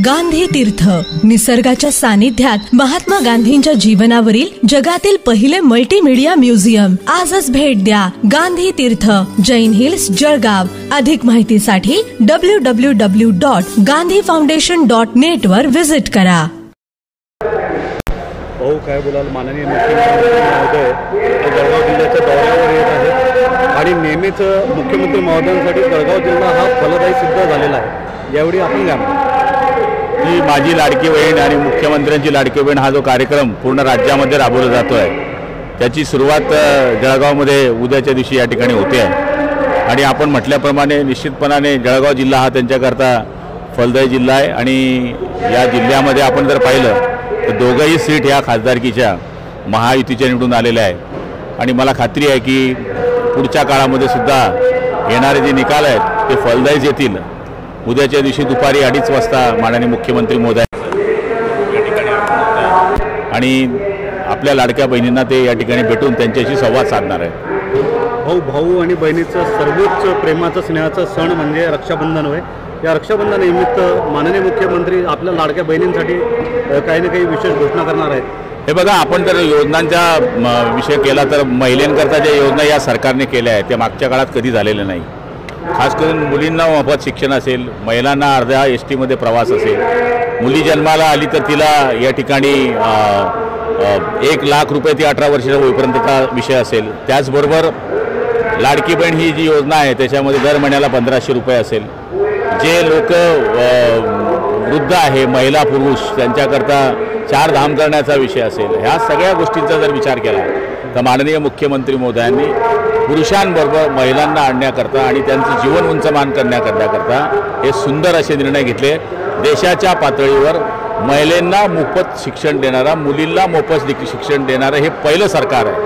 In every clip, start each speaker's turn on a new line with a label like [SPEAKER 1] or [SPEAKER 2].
[SPEAKER 1] गांधी तीर्थ निसर्गाच्या सानिध्यात महात्मा गांधींच्या जीवनावरील जगातील पहिले मल्टीमीडिया म्युझियम. आजच भेट द्या. गांधी तीर्थ, जैन हिल्स, जळगाव. अधिक माहितीसाठी www.gandhifoundation.net वर विजिट करा.
[SPEAKER 2] भाऊ काय बोलाल, माननीय मुख्यमंत्री महोदय जळगाव जिल्ह्याच्या दौऱ्यावर येत आहेत आणि नेहमीच मुख्यमंत्री महोदयांसाठी जळगाव जिल्हा हा फलदायी सिद्ध झालेला आहे. यावेळी आपण काय म्हणतो?
[SPEAKER 3] ही माझी लाडकी बहीण आणि मुख्यमंत्र्यांची लाडकी बहीण हा जो कार्यक्रम पूर्ण राज्यामध्ये राबवला जातो आहे त्याची सुरुवात जळगावमध्ये उद्याच्या दिवशी या ठिकाणी होते आहे. आणि आपण म्हटल्याप्रमाणे निश्चितपणाने जळगाव जिल्हा हा त्यांच्याकरता फलदायी जिल्हा आहे. आणि या जिल्ह्यामध्ये आपण जर पाहिलं तर दोघंही सीट ह्या खासदारकीच्या महायुतीच्या निवडून आलेल्या आहे. आणि मला खात्री आहे की पुढच्या काळामध्ये सुद्धा येणारे जे निकाल आहेत ते फलदायीच येतील. उद्याच्या दिवशी दुपारी 2:30 वाजता माननीय मुख्यमंत्री महोदय या ठिकाणी आणि आपल्या लाडक्या बहिणींना ते या ठिकाणी भेटून त्यांच्याशी संवाद साधणार आहे.
[SPEAKER 2] भाऊ आणि बहिणीचं सर्वोच्च प्रेमाचं स्नेहाचं सण म्हणजे रक्षाबंधन होय. या रक्षाबंधनानिमित्त माननीय मुख्यमंत्री आपल्या लाडक्या बहिणींसाठी काही ना काही विशेष घोषणा करणार आहेत.
[SPEAKER 3] हे बघा, आपण जर योजनांचा विषय केला तर महिलांकरता ज्या योजना या सरकारने केल्या आहेत त्या मागच्या काळात कधी झालेल्या नाही. खास करून मुलींना मोफत शिक्षण असेल, महिलांना अर्ध्या एसटीमध्ये प्रवास असेल, मुली जन्माला आली तर तिला या ठिकाणी 1,00,000 रुपये ती 18 वर्षाच्या होईपर्यंतचा विषय असेल. त्याचबरोबर लाडकी बहीण ही जी योजना आहे त्याच्यामध्ये दर महिन्याला 1,500 रुपये असेल. जे लोक वृद्ध आहे, महिला पुरुष, त्यांच्याकरता 4 धाम करण्याचा विषय असेल. ह्या सगळ्या गोष्टींचा जर विचार केला तर माननीय मुख्यमंत्री महोदयांनी पुरुषांबरोबर महिलांना आणण्याकरता आणि त्यांचं जीवन उंचमान करण्याकरता हे सुंदर असे निर्णय घेतले. देशाच्या पातळीवर महिलांना मोफत शिक्षण देणारा, मुलींना मोफत शिक्षण देणारं हे पहिलं सरकार आहे.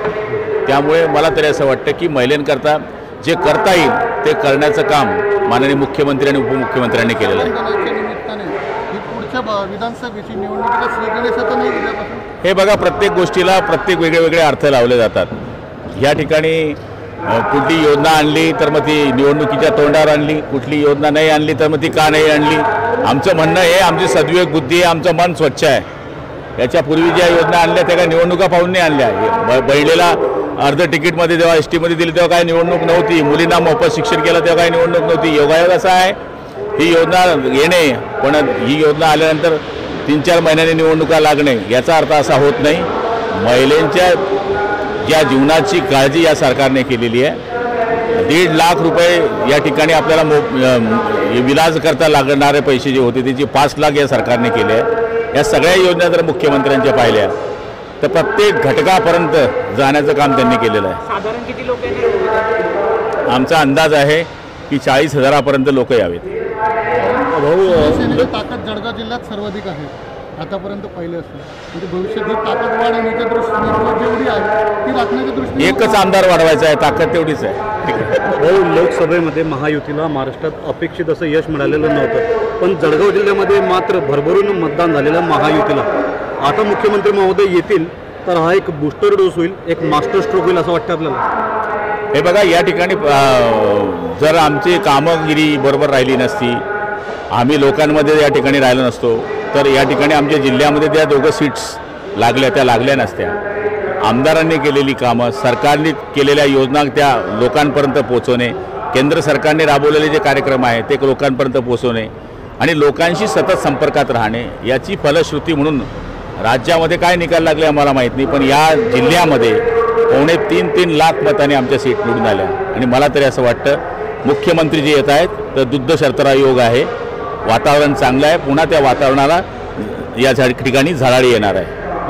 [SPEAKER 3] त्यामुळे मला तरी असं वाटतं की महिलांकरता जे करता येईल ते करण्याचं काम माननीय मुख्यमंत्री आणि उपमुख्यमंत्र्यांनी केलेलं आहे. हे बघा, प्रत्येक गोष्टीला प्रत्येक वेगळे अर्थ लावले जातात. या ठिकाणी कुठली योजना आणली तर मग ती निवडणुकीच्या तोंडावर आणली, कुठली योजना नाही आणली तर मग ती का नाही आणली. आमचं म्हणणं हे आमची सद्विवेक बुद्धी आहे, आमचं मन स्वच्छ आहे. याच्यापूर्वी ज्या योजना आणल्या त्या काय निवडणुका पाहून नाही आणल्या. बहिणीला अर्ध तिकीटमध्ये जेव्हा एस टीमध्ये दिली तेव्हा काय निवडणूक नव्हती. मुलींना मोफत शिक्षण केलं तेव्हा काय निवडणूक नव्हती. योगायोग असा आहे ही योजना येणे, पण ही योजना आल्यानंतर 3-4 महिन्यांनी निवडणुका लागणे याचा अर्थ असा होत नाही. महिलांच्या ज्या जीवनाची काळजी या सरकारने केलेली आहे, 1.5 लाख रुपये या ठिकाणी आपल्याला विलाज करता लागणारे पैसे जे होते त्याची 5 लाख या सरकारने केले आहे. या सगळ्या योजना जर मुख्यमंत्र्यांच्या पाहिल्या तर प्रत्येक घटकापर्यंत जाण्याचं काम त्यांनी केलेलं आहे.
[SPEAKER 4] साधारण किती लोक येणार?
[SPEAKER 3] आमचा अंदाज आहे की 40,000पर्यंत लोक यावेत.
[SPEAKER 2] भाऊ,
[SPEAKER 5] ताकद जळगाव जिल्ह्यात सर्वाधिक आहे आतापर्यंत पहिले असतं, म्हणजे भविष्यात ही ताकद वाढवण्याच्या दृष्टीने जेवढी आहे ती राखण्याच्या दृष्टीने
[SPEAKER 3] एकच आमदार वाढवायचा आहे, ताकद तेवढीच आहे.
[SPEAKER 2] भाऊ, लोकसभेमध्ये महायुतीला महाराष्ट्रात अपेक्षित असं यश मिळालेलं नव्हतं, पण जळगाव जिल्ह्यामध्ये मात्र भरभरून मतदान झालेलं महायुतीला. आता मुख्यमंत्री महोदय येतील तर हा एक बूस्टर डोस होईल, एक मास्टर स्ट्रोक होईल असं वाटतं आपल्याला.
[SPEAKER 3] हे बघा, या ठिकाणी जर आमची कामगिरी बरोबर राहिली नसती, आम्ही लोकांमध्ये या ठिकाणी राहिलो नसतो तर या ठिकाणी आमच्या जिल्ह्यामध्ये त्या 2 सीट्स लागल्या त्या लागल्या नसत्या. आमदारांनी केलेली कामं, सरकारने केलेल्या योजना त्या लोकांपर्यंत पोहोचवणे, केंद्र सरकारने राबवलेले जे कार्यक्रम आहेत ते लोकांपर्यंत पोहोचवणे आणि लोकांशी सतत संपर्कात राहणे याची फलश्रुती म्हणून राज्यामध्ये काय निकाल लागले आम्हाला माहीत नाही, पण या जिल्ह्यामध्ये 2.5-3 लाख मतांनी आमच्या सीट निवडून आल्या. आणि मला तरी असं वाटतं मुख्यमंत्री जे येत आहेत तर दुग्ध शर्तरा योग आहे, वातावरण चांगलं आहे. पुन्हा त्या वातावरणाला या ठिकाणी झळाळी येणार आहे.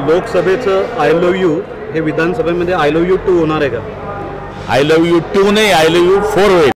[SPEAKER 2] लोकसभेचं आय लव्ह यू हे विधानसभेमध्ये आय लव्ह यू 2 होणार आहे का?
[SPEAKER 3] आय लव्ह यू 2 नाही, आय लव्ह यू 4 होईल.